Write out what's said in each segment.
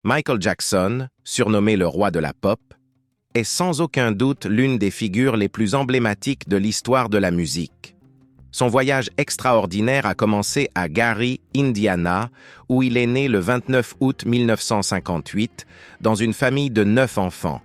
Michael Jackson, surnommé le roi de la pop, est sans aucun doute l'une des figures les plus emblématiques de l'histoire de la musique. Son voyage extraordinaire a commencé à Gary, Indiana, où il est né le 29 août 1958, dans une famille de 9 enfants.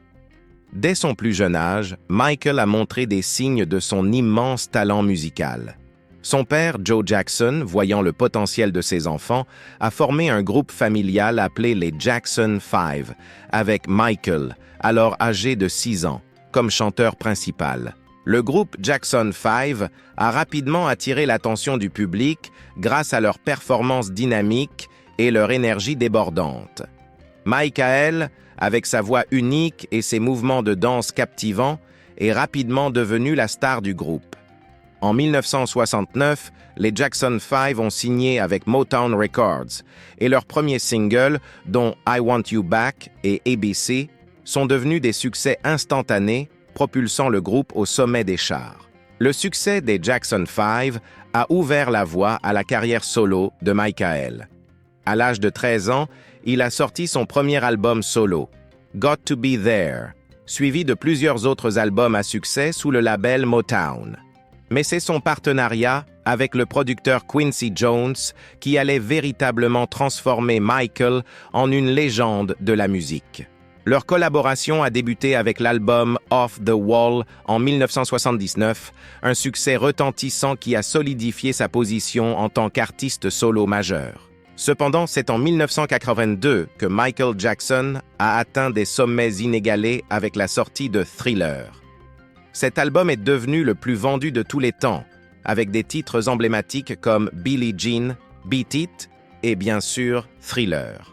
Dès son plus jeune âge, Michael a montré des signes de son immense talent musical. Son père, Joe Jackson, voyant le potentiel de ses enfants, a formé un groupe familial appelé les Jackson 5, avec Michael, alors âgé de 6 ans, comme chanteur principal. Le groupe Jackson 5 a rapidement attiré l'attention du public grâce à leur performance dynamique et leur énergie débordante. Michael, avec sa voix unique et ses mouvements de danse captivants, est rapidement devenu la star du groupe. En 1969, les Jackson 5 ont signé avec Motown Records et leurs premiers singles, dont I Want You Back et ABC, sont devenus des succès instantanés, propulsant le groupe au sommet des charts. Le succès des Jackson 5 a ouvert la voie à la carrière solo de Michael. À l'âge de 13 ans, il a sorti son premier album solo, Got to Be There, suivi de plusieurs autres albums à succès sous le label Motown. Mais c'est son partenariat avec le producteur Quincy Jones qui allait véritablement transformer Michael en une légende de la musique. Leur collaboration a débuté avec l'album Off the Wall en 1979, un succès retentissant qui a solidifié sa position en tant qu'artiste solo majeur. Cependant, c'est en 1982 que Michael Jackson a atteint des sommets inégalés avec la sortie de Thriller. Cet album est devenu le plus vendu de tous les temps, avec des titres emblématiques comme Billie Jean, Beat It et bien sûr Thriller.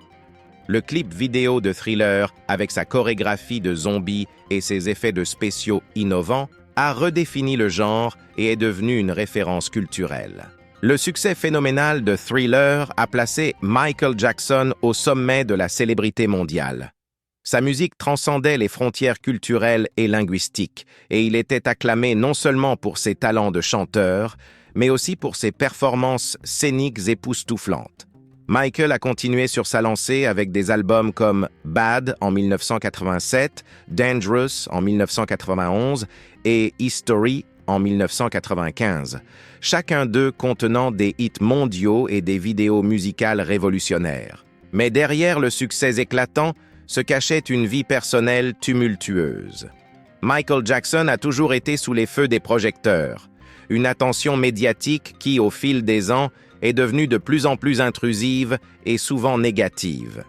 Le clip vidéo de Thriller, avec sa chorégraphie de zombies et ses effets de spéciaux innovants, a redéfini le genre et est devenu une référence culturelle. Le succès phénoménal de Thriller a placé Michael Jackson au sommet de la célébrité mondiale. Sa musique transcendait les frontières culturelles et linguistiques, et il était acclamé non seulement pour ses talents de chanteur, mais aussi pour ses performances scéniques époustouflantes. Michael a continué sur sa lancée avec des albums comme Bad en 1987, Dangerous en 1991 et History en 1995, chacun d'eux contenant des hits mondiaux et des vidéos musicales révolutionnaires. Mais derrière le succès éclatant, se cachait une vie personnelle tumultueuse. Michael Jackson a toujours été sous les feux des projecteurs, une attention médiatique qui, au fil des ans, est devenue de plus en plus intrusive et souvent négative.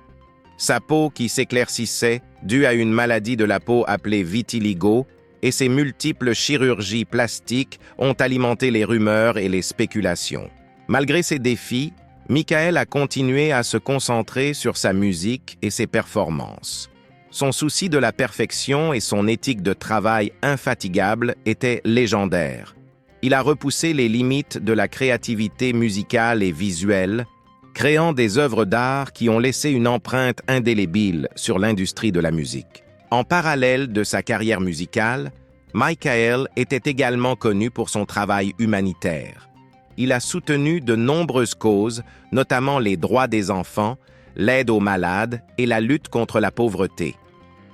Sa peau qui s'éclaircissait, due à une maladie de la peau appelée vitiligo, et ses multiples chirurgies plastiques ont alimenté les rumeurs et les spéculations. Malgré ces défis, Michael a continué à se concentrer sur sa musique et ses performances. Son souci de la perfection et son éthique de travail infatigable étaient légendaires. Il a repoussé les limites de la créativité musicale et visuelle, créant des œuvres d'art qui ont laissé une empreinte indélébile sur l'industrie de la musique. En parallèle de sa carrière musicale, Michael était également connu pour son travail humanitaire. Il a soutenu de nombreuses causes, notamment les droits des enfants, l'aide aux malades et la lutte contre la pauvreté.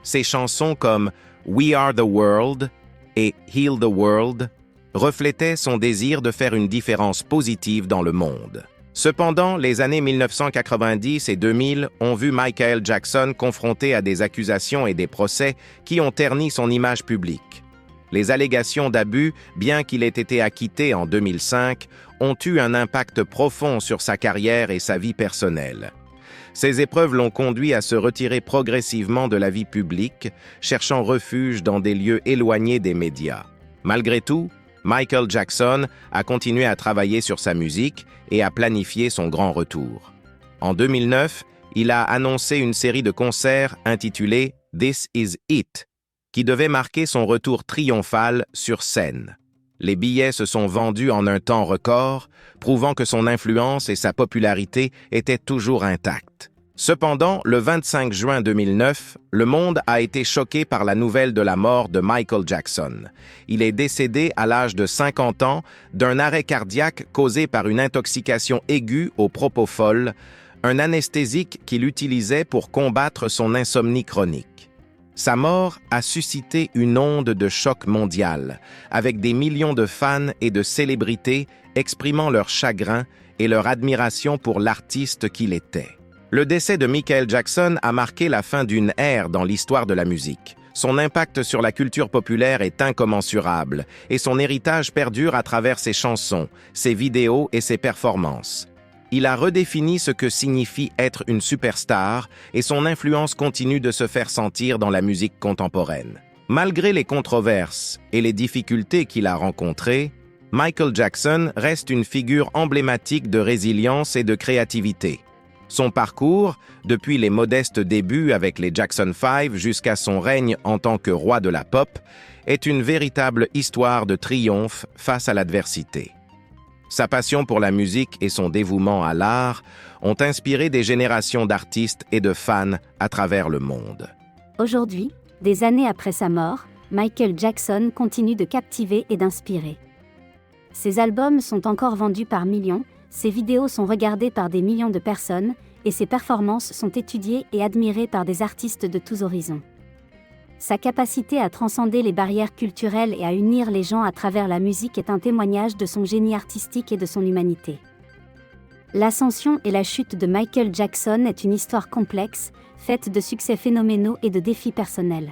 Ses chansons comme We Are the World et Heal the World reflétaient son désir de faire une différence positive dans le monde. Cependant, les années 1990 et 2000 ont vu Michael Jackson confronté à des accusations et des procès qui ont terni son image publique. Les allégations d'abus, bien qu'il ait été acquitté en 2005, ont eu un impact profond sur sa carrière et sa vie personnelle. Ces épreuves l'ont conduit à se retirer progressivement de la vie publique, cherchant refuge dans des lieux éloignés des médias. Malgré tout, Michael Jackson a continué à travailler sur sa musique et à planifier son grand retour. En 2009, il a annoncé une série de concerts intitulée This Is It, qui devait marquer son retour triomphal sur scène. Les billets se sont vendus en un temps record, prouvant que son influence et sa popularité étaient toujours intactes. Cependant, le 25 juin 2009, le monde a été choqué par la nouvelle de la mort de Michael Jackson. Il est décédé à l'âge de 50 ans d'un arrêt cardiaque causé par une intoxication aiguë au propofol, un anesthésique qu'il utilisait pour combattre son insomnie chronique. Sa mort a suscité une onde de choc mondial, avec des millions de fans et de célébrités exprimant leur chagrin et leur admiration pour l'artiste qu'il était. Le décès de Michael Jackson a marqué la fin d'une ère dans l'histoire de la musique. Son impact sur la culture populaire est incommensurable et son héritage perdure à travers ses chansons, ses vidéos et ses performances. Il a redéfini ce que signifie être une superstar et son influence continue de se faire sentir dans la musique contemporaine. Malgré les controverses et les difficultés qu'il a rencontrées, Michael Jackson reste une figure emblématique de résilience et de créativité. Son parcours, depuis les modestes débuts avec les Jackson 5 jusqu'à son règne en tant que roi de la pop, est une véritable histoire de triomphe face à l'adversité. Sa passion pour la musique et son dévouement à l'art ont inspiré des générations d'artistes et de fans à travers le monde. Aujourd'hui, des années après sa mort, Michael Jackson continue de captiver et d'inspirer. Ses albums sont encore vendus par millions, ses vidéos sont regardées par des millions de personnes, et ses performances sont étudiées et admirées par des artistes de tous horizons. Sa capacité à transcender les barrières culturelles et à unir les gens à travers la musique est un témoignage de son génie artistique et de son humanité. L'ascension et la chute de Michael Jackson est une histoire complexe, faite de succès phénoménaux et de défis personnels.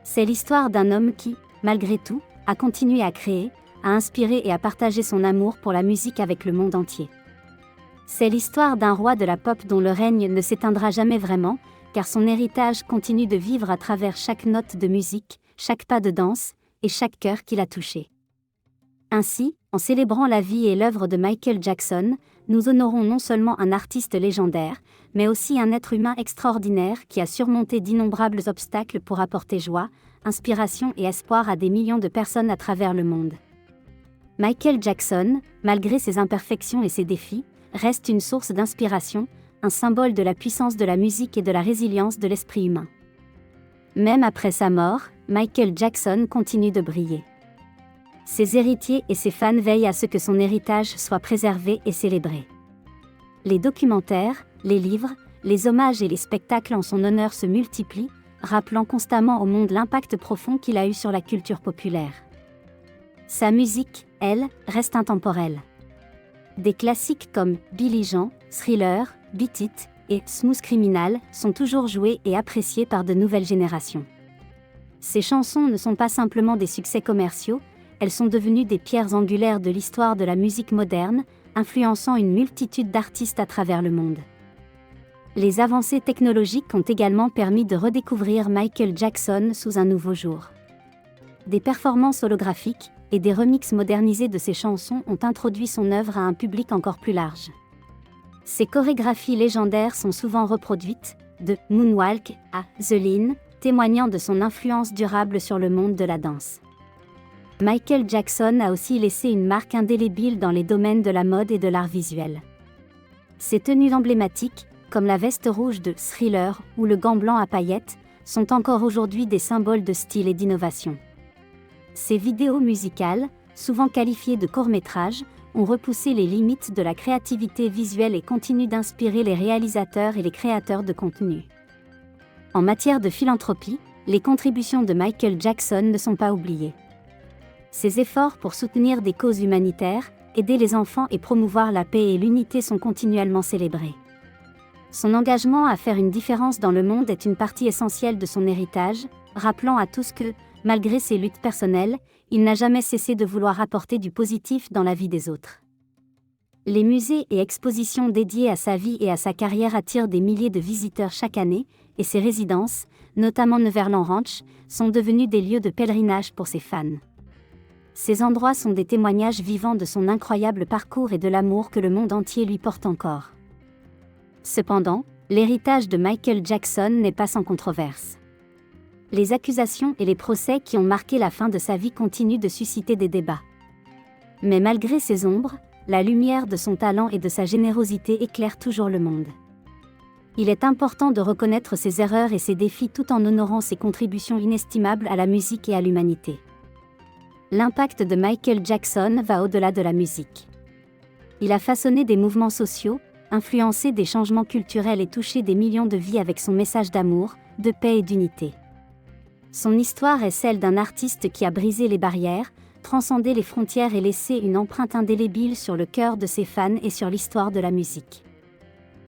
C'est l'histoire d'un homme qui, malgré tout, a continué à créer, à inspirer et à partager son amour pour la musique avec le monde entier. C'est l'histoire d'un roi de la pop dont le règne ne s'éteindra jamais vraiment, car son héritage continue de vivre à travers chaque note de musique, chaque pas de danse, et chaque cœur qu'il a touché. Ainsi, en célébrant la vie et l'œuvre de Michael Jackson, nous honorons non seulement un artiste légendaire, mais aussi un être humain extraordinaire qui a surmonté d'innombrables obstacles pour apporter joie, inspiration et espoir à des millions de personnes à travers le monde. Michael Jackson, malgré ses imperfections et ses défis, reste une source d'inspiration, un symbole de la puissance de la musique et de la résilience de l'esprit humain. Même après sa mort, Michael Jackson continue de briller. Ses héritiers et ses fans veillent à ce que son héritage soit préservé et célébré. Les documentaires, les livres, les hommages et les spectacles en son honneur se multiplient, rappelant constamment au monde l'impact profond qu'il a eu sur la culture populaire. Sa musique, elle, reste intemporelle. Des classiques comme Billie Jean, Thriller, Beat It et Smooth Criminal sont toujours joués et appréciés par de nouvelles générations. Ces chansons ne sont pas simplement des succès commerciaux, elles sont devenues des pierres angulaires de l'histoire de la musique moderne, influençant une multitude d'artistes à travers le monde. Les avancées technologiques ont également permis de redécouvrir Michael Jackson sous un nouveau jour. Des performances holographiques et des remixes modernisés de ses chansons ont introduit son œuvre à un public encore plus large. Ses chorégraphies légendaires sont souvent reproduites, de Moonwalk à The Lean, témoignant de son influence durable sur le monde de la danse. Michael Jackson a aussi laissé une marque indélébile dans les domaines de la mode et de l'art visuel. Ses tenues emblématiques, comme la veste rouge de Thriller ou le gant blanc à paillettes, sont encore aujourd'hui des symboles de style et d'innovation. Ses vidéos musicales, souvent qualifiées de courts-métrages, ont repoussé les limites de la créativité visuelle et continuent d'inspirer les réalisateurs et les créateurs de contenu. En matière de philanthropie, les contributions de Michael Jackson ne sont pas oubliées. Ses efforts pour soutenir des causes humanitaires, aider les enfants et promouvoir la paix et l'unité sont continuellement célébrés. Son engagement à faire une différence dans le monde est une partie essentielle de son héritage, rappelant à tous que, malgré ses luttes personnelles, il n'a jamais cessé de vouloir apporter du positif dans la vie des autres. Les musées et expositions dédiées à sa vie et à sa carrière attirent des milliers de visiteurs chaque année, et ses résidences, notamment Neverland Ranch, sont devenues des lieux de pèlerinage pour ses fans. Ces endroits sont des témoignages vivants de son incroyable parcours et de l'amour que le monde entier lui porte encore. Cependant, l'héritage de Michael Jackson n'est pas sans controverse. Les accusations et les procès qui ont marqué la fin de sa vie continuent de susciter des débats. Mais malgré ces ombres, la lumière de son talent et de sa générosité éclaire toujours le monde. Il est important de reconnaître ses erreurs et ses défis tout en honorant ses contributions inestimables à la musique et à l'humanité. L'impact de Michael Jackson va au-delà de la musique. Il a façonné des mouvements sociaux, influencé des changements culturels et touché des millions de vies avec son message d'amour, de paix et d'unité. Son histoire est celle d'un artiste qui a brisé les barrières, transcendé les frontières et laissé une empreinte indélébile sur le cœur de ses fans et sur l'histoire de la musique.